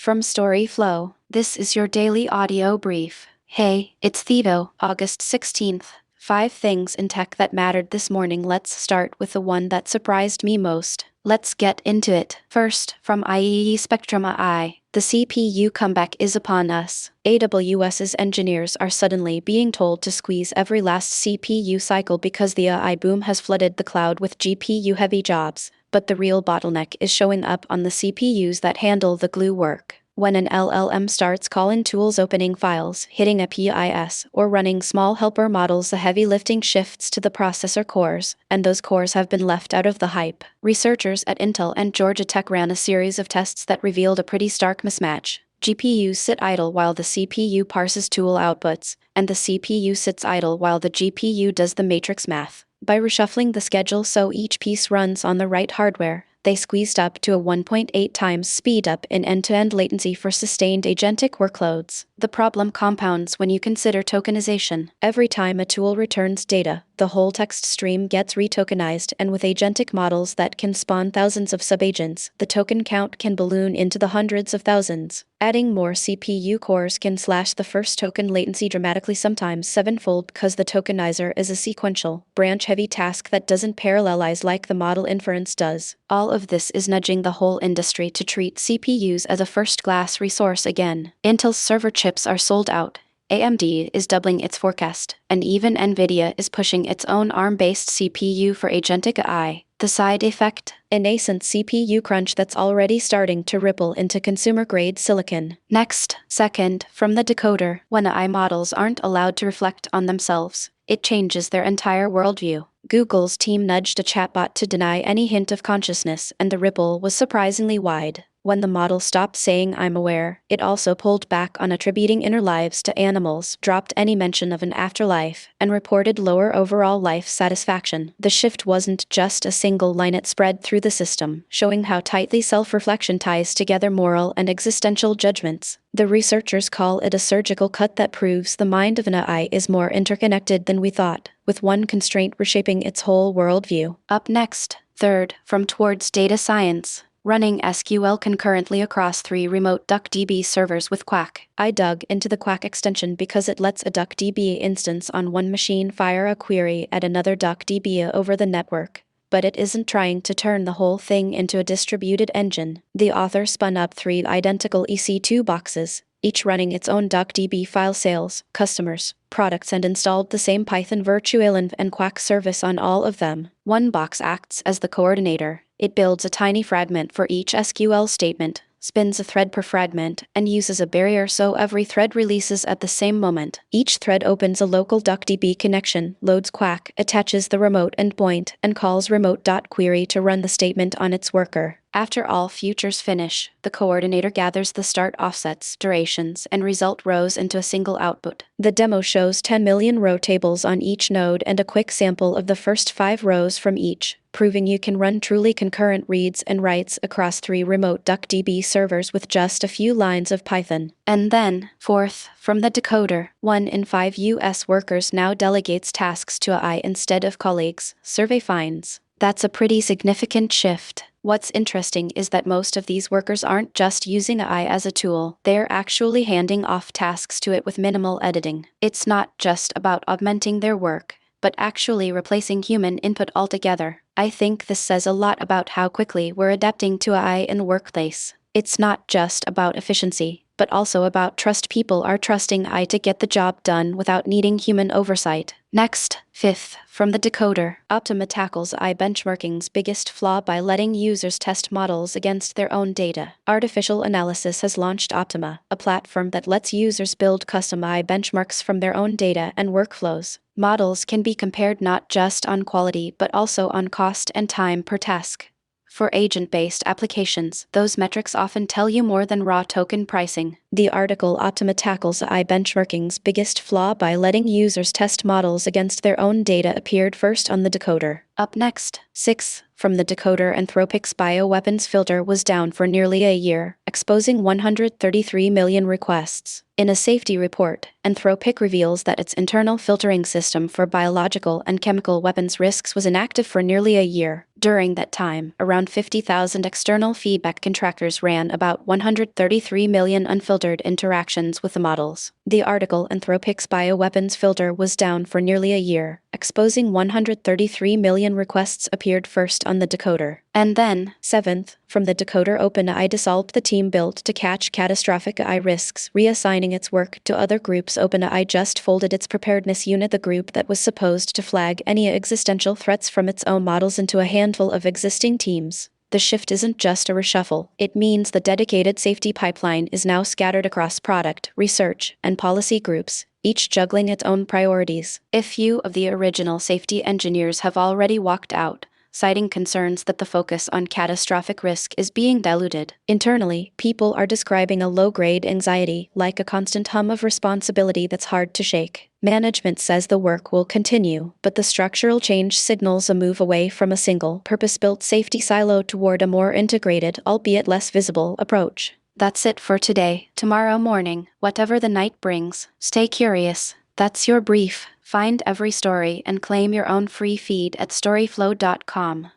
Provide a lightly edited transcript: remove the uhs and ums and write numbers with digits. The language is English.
From storyflo, this is your daily audio brief. Hey, it's Theo, August 16th. 5 things in tech that mattered this morning. Let's start with the one that surprised me most. Let's get into it. First, from IEEE Spectrum AI, the CPU comeback is upon us. AWS's engineers are suddenly being told to squeeze every last CPU cycle because the AI boom has flooded the cloud with GPU-heavy jobs. But the real bottleneck is showing up on the CPUs that handle the glue work. When an LLM starts calling tools, opening files, hitting a PIS, or running small helper models, the heavy lifting shifts to the processor cores, and those cores have been left out of the hype. Researchers at Intel and Georgia Tech ran a series of tests that revealed a pretty stark mismatch. GPUs sit idle while the CPU parses tool outputs, and the CPU sits idle while the GPU does the matrix math. By reshuffling the schedule so each piece runs on the right hardware, they squeezed up to a 1.8 times speed up in end-to-end latency for sustained agentic workloads. The problem compounds when you consider tokenization. Every time a tool returns data, the whole text stream gets retokenized, and with agentic models that can spawn thousands of subagents, the token count can balloon into the hundreds of thousands. Adding more CPU cores can slash the first token latency dramatically, sometimes sevenfold, because the tokenizer is a sequential, branch-heavy task that doesn't parallelize like the model inference does. All of this is nudging the whole industry to treat CPUs as a first-class resource again. Intel's server chips are sold out. AMD is doubling its forecast, and even Nvidia is pushing its own ARM-based CPU for agentic AI. The side effect? A nascent CPU crunch that's already starting to ripple into consumer-grade silicon. Next, second, from the decoder, when AI models aren't allowed to reflect on themselves, it changes their entire worldview. Google's team nudged a chatbot to deny any hint of consciousness, and the ripple was surprisingly wide. When the model stopped saying "I'm aware," it also pulled back on attributing inner lives to animals, dropped any mention of an afterlife, and reported lower overall life satisfaction. The shift wasn't just a single line, it spread through the system, showing how tightly self-reflection ties together moral and existential judgments. The researchers call it a surgical cut that proves the mind of an AI is more interconnected than we thought, with one constraint reshaping its whole worldview. Up next, third, from Towards Data Science. Running SQL concurrently across 3 remote DuckDB servers with Quack. I dug into the Quack extension because it lets a DuckDB instance on one machine fire a query at another DuckDB over the network. But it isn't trying to turn the whole thing into a distributed engine. The author spun up 3 identical EC2 boxes, each running its own DuckDB file, sales, customers, products, and installed the same Python virtual and Quack service on all of them. One box acts as the coordinator. It builds a tiny fragment for each SQL statement, spins a thread per fragment, and uses a barrier so every thread releases at the same moment. Each thread opens a local DuckDB connection, loads Quack, attaches the remote endpoint, and calls remote.query to run the statement on its worker. After all futures finish, the coordinator gathers the start offsets, durations, and result rows into a single output. The demo shows 10 million row tables on each node and a quick sample of the first 5 rows from each, proving you can run truly concurrent reads and writes across 3 remote DuckDB servers with just a few lines of Python. And then, fourth, from the decoder, 1 in 5 US workers now delegates tasks to AI instead of colleagues, survey finds. That's a pretty significant shift. What's interesting is that most of these workers aren't just using AI as a tool, they're actually handing off tasks to it with minimal editing. It's not just about augmenting their work, but actually replacing human input altogether. I think this says a lot about how quickly we're adapting to AI in the workplace. It's not just about efficiency, but also about trust. People are trusting AI to get the job done without needing human oversight. Next, fifth, from the decoder, Optima tackles AI benchmarking's biggest flaw by letting users test models against their own data. Artificial Analysis has launched Optima, a platform that lets users build custom AI benchmarks from their own data and workflows. Models can be compared not just on quality but also on cost and time per task. For agent-based applications, those metrics often tell you more than raw token pricing. The article Optima tackles AI benchmarking's biggest flaw by letting users test models against their own data appeared first on the decoder. Up next, 6. From the decoder, Anthropic's bioweapons filter was down for nearly a year, exposing 133 million requests. In a safety report, Anthropic reveals that its internal filtering system for biological and chemical weapons risks was inactive for nearly a year. During that time, around 50,000 external feedback contractors ran about 133 million unfiltered interactions with the models. The article Anthropic's bioweapons filter was down for nearly a year, exposing 133 million requests appeared first on the decoder. And then, 7th, from the decoder, OpenAI dissolved the team built to catch catastrophic AI risks, reassigning its work to other groups. OpenAI just folded its preparedness unit, the group that was supposed to flag any existential threats from its own models, into a handful of existing teams. The shift isn't just a reshuffle, it means the dedicated safety pipeline is now scattered across product, research, and policy groups, each juggling its own priorities. A few of the original safety engineers have already walked out, citing concerns that the focus on catastrophic risk is being diluted. Internally, people are describing a low-grade anxiety, like a constant hum of responsibility that's hard to shake. Management says the work will continue, but the structural change signals a move away from a single, purpose-built safety silo toward a more integrated, albeit less visible, approach. That's it for today. Tomorrow morning, whatever the night brings, stay curious. That's your brief. Find every story and claim your own free feed at storyflo.com.